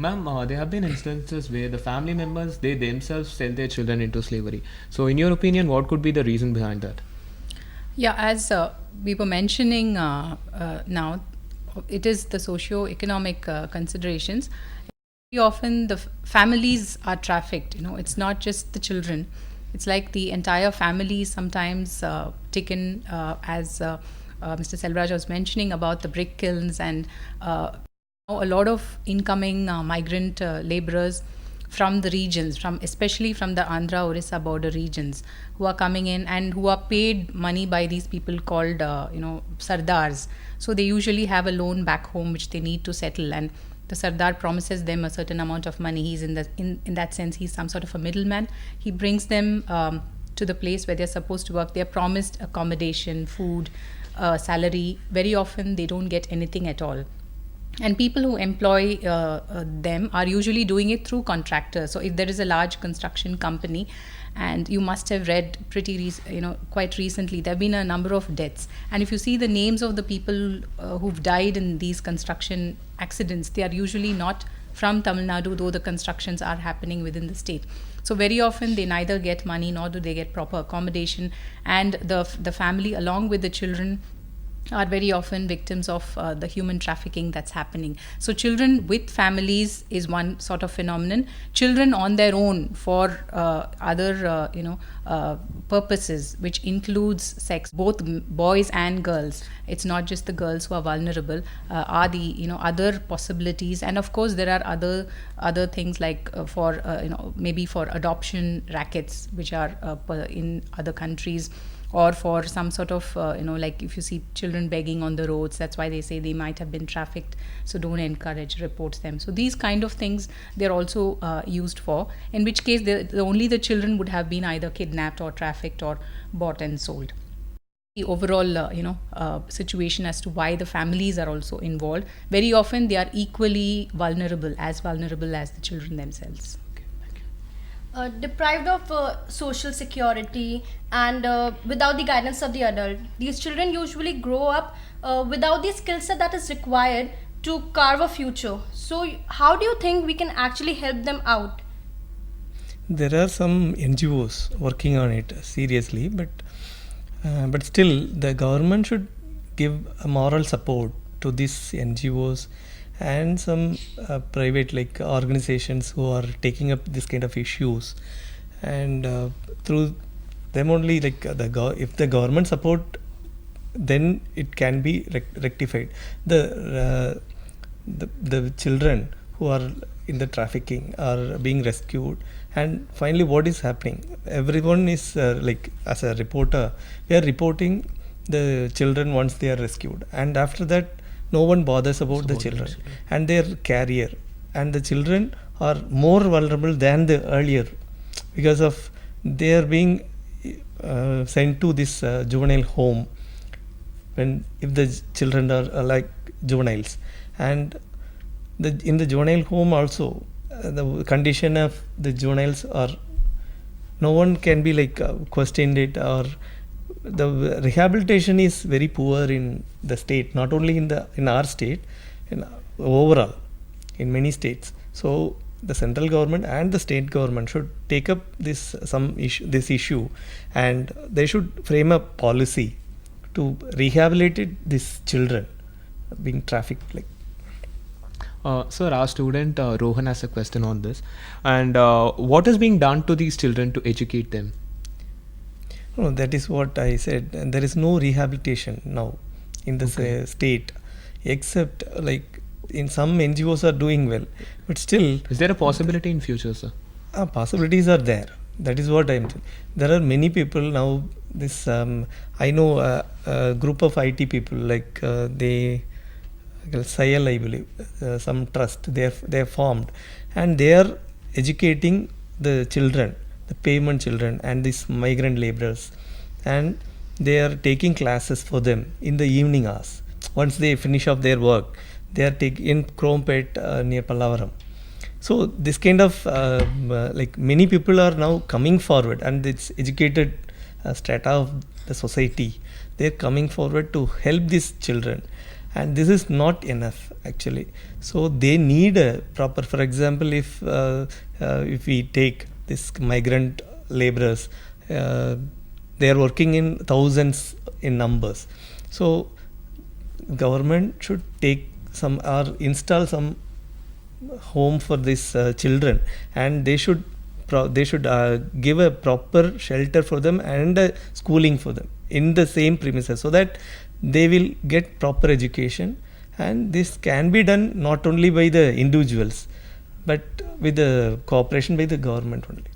Ma'am, there have been instances where the family members, they themselves sell their children into slavery. So in your opinion, what could be the reason behind that? Yeah, as we were mentioning now, it is the socio-economic considerations. Very often the families are trafficked. It's not just the children. It's like the entire family is sometimes taken, as Mr. Selvaraj was mentioning about the brick kilns, and a lot of incoming migrant laborers from the regions, especially from the Andhra Orissa border regions, who are coming in and who are paid money by these people called sardars. So they usually have a loan back home which they need to settle, and the sardar promises them a certain amount of money. He's in that sense, he's some sort of a middleman. He brings them to the place where they're supposed to work. They're promised accommodation, food, salary. Very often they don't get anything at all. And people who employ them are usually doing it through contractors. So if there is a large construction company, and you must have read quite recently, there have been a number of deaths. And if you see the names of the people who've died in these construction accidents, they are usually not from Tamil Nadu, though the constructions are happening within the state. So very often they neither get money nor do they get proper accommodation, and the family along with the children are very often victims of the human trafficking that's happening. So children with families is one sort of phenomenon. Children on their own for other purposes, which includes sex, both boys and girls. It's not just the girls who are vulnerable. Are the other possibilities, and of course there are other things like for maybe for adoption rackets, which are in other countries, or for some sort of like if you see children begging on the roads, that's why they say they might have been trafficked, so don't encourage, report them. So these kind of things they're also used for, in which case only the children would have been either kidnapped or trafficked or bought and sold. The overall situation as to why the families are also involved, very often they are equally vulnerable as the children themselves. Deprived of social security and without the guidance of the adult, these children usually grow up without the skill set that is required to carve a future. So how do you think we can actually help them out? There are some NGOs working on it seriously, but still the government should give a moral support to these NGOs and some private organizations who are taking up this kind of issues, and through them only if the government support, then it can be rectified. The children who are in the trafficking are being rescued, and finally what is happening, everyone is as a reporter, we are reporting the children once they are rescued, and after that no one bothers about the children and their career, and the children are more vulnerable than the earlier because of they are being sent to this juvenile home if the children are like juveniles, and in the juvenile home also the condition of the juveniles are, no one can be questioned it, or the rehabilitation is very poor in the state, not only in our state, in overall in many states. So the central government and the state government should take up this issue, and they should frame a policy to rehabilitate these children being trafficked. Sir, our student Rohan has a question on this, and what is being done to these children to educate them? No, that is what I said. And there is no rehabilitation now in the state, except in some NGOs are doing well, but still. Is there a possibility in future, sir? Possibilities are there. That is what I'm saying. There are many people now. This I know a group of IT people they SIL, I believe, some trust they are formed, and they are educating the children, the payment children and these migrant laborers, and they are taking classes for them in the evening hours. Once they finish off their work, they are taking in Krompet near Pallavaram. So this kind of many people are now coming forward, and it's educated strata of the society. They are coming forward to help these children, and this is not enough actually. So they need a proper, for example, if we take this migrant laborers, they are working in thousands in numbers. So government should take some or install some home for these children, and they should give a proper shelter for them and schooling for them in the same premises, so that they will get proper education. And this can be done not only by the individuals but with the cooperation by the government only.